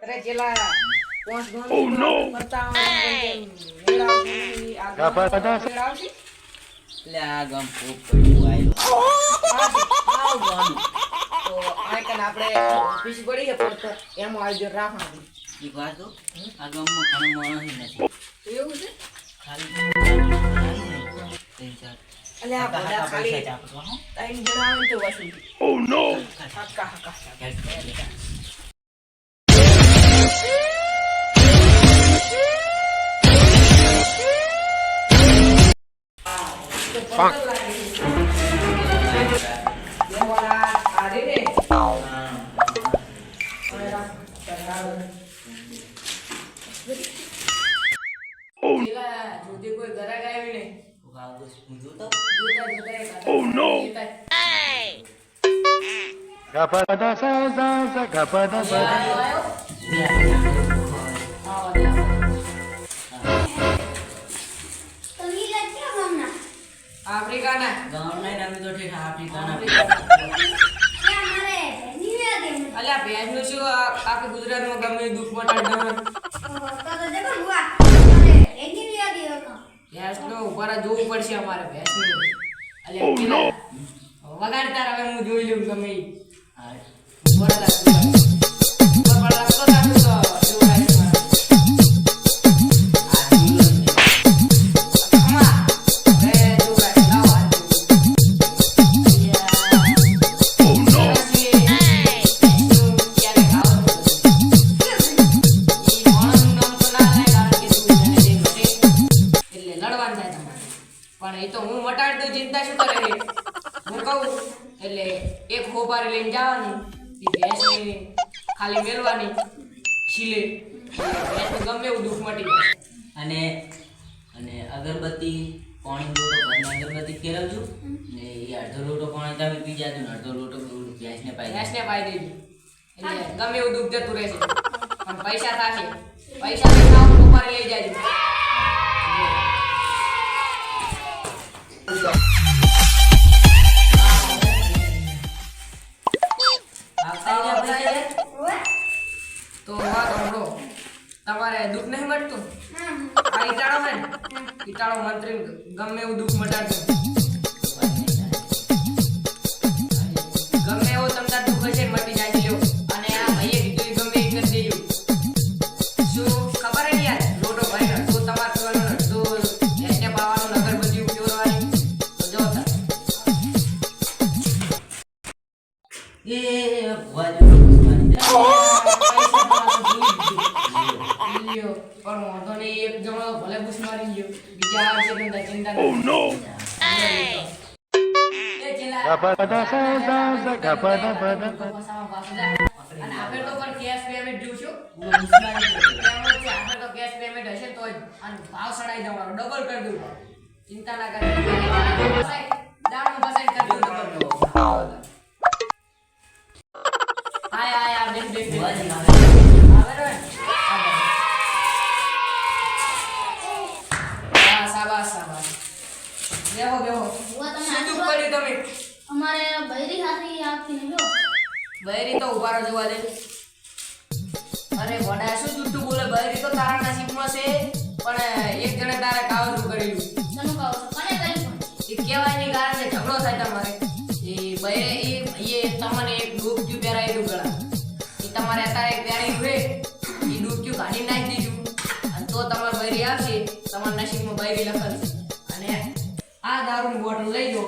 અરે જેલા પોંચ ગણ કરતા મેળા આવશે એટલે આ ગમ ખૂબ પડ્યું આયલો તો આ કન આપણે ઓફિસ પડી છે પણ એમ આવજો રાખવાનું ઈ વાત તો આ ગમમાં ઘણો માણસ નથી એવું છે ખાલી ત્રણ ચાર અલે આ બધા ખાલી ટાઈમ જણાવે તો વસુલ Oh no! Hakka hakka Oh no! Gapada sa gapada sa. आफ्रिकाना ગામના નામે તો ઠેઠ આફ્રિકાના અલ્યા ભેંસનું શું આખા ગુજરાતમાં ગમે દુઃખ મટાડવાનું ભેંસનું ઉપર જોવું પડશે અમારે ભેંસનું અલ્યા પેલા વગાડતા હવે હું જોઈ લઉં ગમે ઈ. ઉપર રસ્તો રાખું તો જોવું લાગે મારે. અમા, હવે જોવું લાગે. લાવો હાથ જોવું. Oh no! ભેંસનું ક્યારે ખાવાનું ઈ માણસનું નામ તો ના થાય કારણ કે તું જાણે જે ઘટે એટલે લડવાનું થાય તમારે. પણ એ તો હું મટાડી દઉં ચિંતા શું કરે છે? હું કહું એટલે એક ખોપારી લઈને જવાની એ ભેંસની ખાલી મેલવાની છીલે ભેંસનું ગમે એવું દુઃખ મટી જાય. અને અને અગરબત્તી પાણી લોટો ઘરની અગરબત્તી ફેરવજો ને એ અડધો લોટો પાણી તમે પી જાજો ને અડધો લોટો ભેંસને પાઈ દેજો. ભેંસને પાઈ દેજો એટલે ગમે એવું દુઃખ જતું રહેશે. પણ પૈસા થશે પૈસા લઈને આવો ખોપારી લઈ જાજો. આવતા રહ્યા આપણે તો વાત સાંભળો તમારે દુઃખ નહીં મટતું આ ઈટાળો હે ને ઈટાળો મંત્રી ગમે એવું દુઃખ મટાડજો ગમે એવો તમને દુઃખ હશે મટી જાય લ્યો અને આ ભાઈએ કીધું ઈ ગમે એ કરી દેજો શું ખબર હે ને યાર લોટો ભરીને તો તમારે પીવાનો તો એને પાવાનો અગરબત્તી પીવરવાની તો જો તા એ ભુવાજી મારી લ્યો પણ વાંધો નહીં એક જણો ભલે બુશ મારી ગયો બીજા આવશે તો ચિંતા Oh no! એ જેલા Gapada sa gapada pada. અને આપણે તો પણ કેશ પેમેન્ટ જોશું આપણે તો કેશ પેમેન્ટ હશે તો જ અને ભાવ સડાઈ દેવાનો ડબલ કરી દઉં ચિંતા ના કરી દાણું બસાઈ કરી દઉં ડબલ આય બેન ભુવાજી આવે રે હા શાબાશ શાબાશ બેહો બેહો શું દુઃખ પડ્યું તમે અમારે બૈરી હાથી આવતી ને જો બૈરી તો ઉભા રહો જોવા દે અરે વડા શું જુઠ્ઠું બોલે બૈરી તો તારા નસીબમાં છે પણ એક જણે તારે કાવતરું કરેલું તને કહો કને કરી પણ એ કહેવાય નહીં કારણ કે ઝઘડો થાય તમારે એ બૈરે એ તમને એક ડૂબક્યું પહેરાયેલું ગળા એ તમારે અત્યારે એક પહેરાયું છે એ ડૂબક્યું કાઢી નાખી દીધું અને તો તમારે બૈરી આવશે તમારા નસીબમાં બૈરી લખેલ છે અને આ દારૂની બોટલ લઈ દો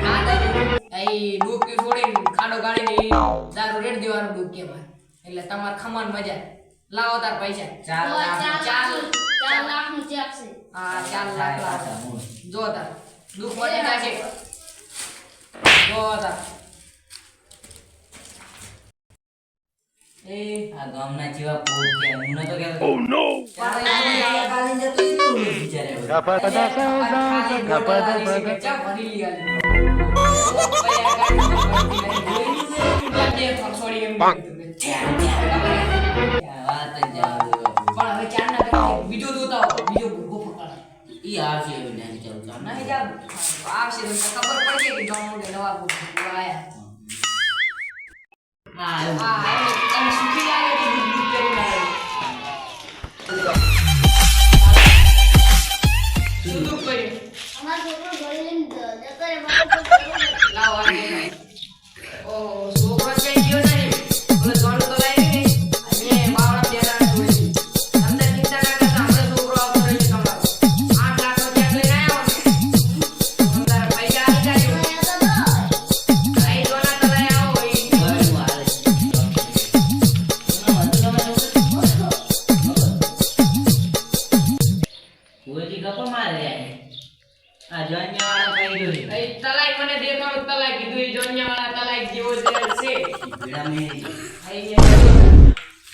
આ દારૂ એ ડૂબક્યું છોડીને ખાડો ગાળીને એ દારૂ રેડ દેવાનું ડૂબકીમાં એટલે તમારે ખમાન મજા લાવો તાર પૈસા ચાર લાખ ચાલ 4 લાખ નું ચેક છે હા 4 લાખ લાવો જો તાર દુઃખ મટી જશે જો તાર એ આ ગામના જેવા પોત કે હું નતો કહેતો Oh no! કાલી જતો ઈ બિચારે Gapada sa gapada pada. ચા ભરી લીયા વાત જ જાવ પણ હવે ચાર ના કરી બીજો દોતા બીજો ભૂખો પકડા ઈ આવશે એવું નહીં ચાલ ચાલ નહીં જાવ આવશે તો ખબર પડશે કે ગામમાં નવા ભૂખો આયા હા હા તમે સુખી નહીં. આઈ ગયા જો.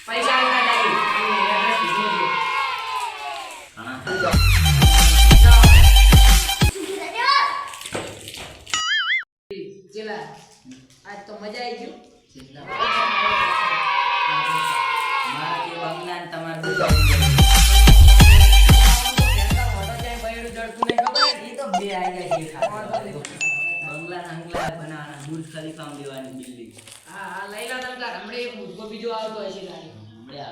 પૈસા આલતા જાજો. અને એડ્રેસ કીધું છે. હા. ચેલા આજ તો મજા આવી ગયું. કેટલા મારા જે બંગલા ને તમારે બધું એ તો બે આયા છે ખાવા. બંગલા હંગલા બનાવવાના, બુર્જ ખલીફા માં દેવાની બિલ્ડિંગ. હા હા લઈ લો તમે તાર. હમણાં એક મુદ્દો બીજો આવતો હશે તારી. હમણાં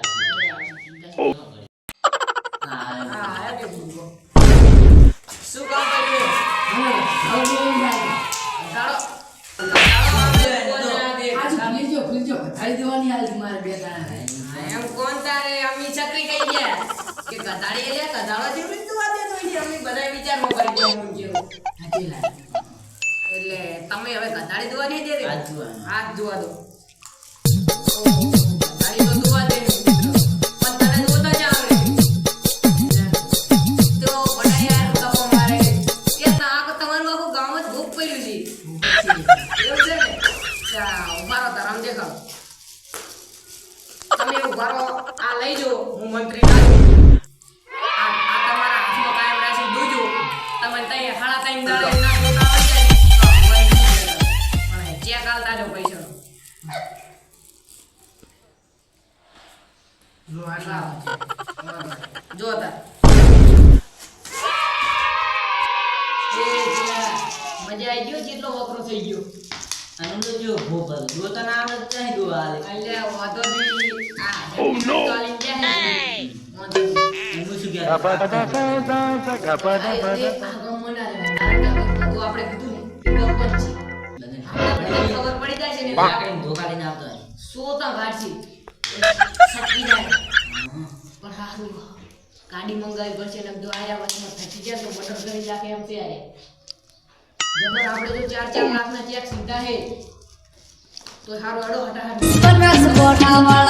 આવશે. હા હા આયા કે મુદ્દો. શું કામ કર્યું? ગાળો. એમ કોણ તારે અમી ચકરી કહી ગયા કે ગધાડી એટલે ગધાડો જેવું તું વાતે તો છે. અમી બધા વિચારમાં કરી ગયા હું જેવું. એટલે તમે હવે ગધાડી દોવા નહીં દે રે. હાથ ધોવાના. હાથ ધોવા દો. ગધાડી તો દોવા દે ને મિત્રો. પણ તને દોતા જ આવડે. તો બડા યાર કપો મારે કે ના કે તમારું આખું ગામ જ ભૂખ પડ્યું છે. એવું છે ને? ચા ઉભારો ધરમ દેખાડો. તમે ઉભારો આ લઈ જો હું મંત્રી લાવું. આ તમારા હાથમાં કાયમ રાખી દૂજો. તમને તઈ હાડા તઈ દાડે ના દોતા આવી જાય. પણ ચેક આલતા જો પૈસા. જો તાર એ જેલા મજા આવી ગયો જેટલો વકરો થઈ ગયો. અને તો જો ભોપલ જોતા ના આવડે તો નહીં દોવા આલે. અલ્યા વાતો બી આ તો આલી જાય. વાંધો નહીં. એનું શું Gapada કહેવાય? sa sa sa gapada આ pada. આ ગમોના રે. તો આપણે કીધું ને ગમ પણ છે. આપણે ખબર પડી જાય છે ને લાકડીને ધોકા લઈને આવતો હોય. સોતા ગાડી સકી જાય. પણ હારું ગાડી મંગાવી પડશે ને જો આયા વચમાં થકી જાય તો મટર કરી નાખે એમ ત્યારે જબર આપણે જો 4-4 લાખના ચેક સીધા હે તો હારું અડો હટાહટ બનવાસ ગોઠાવાળા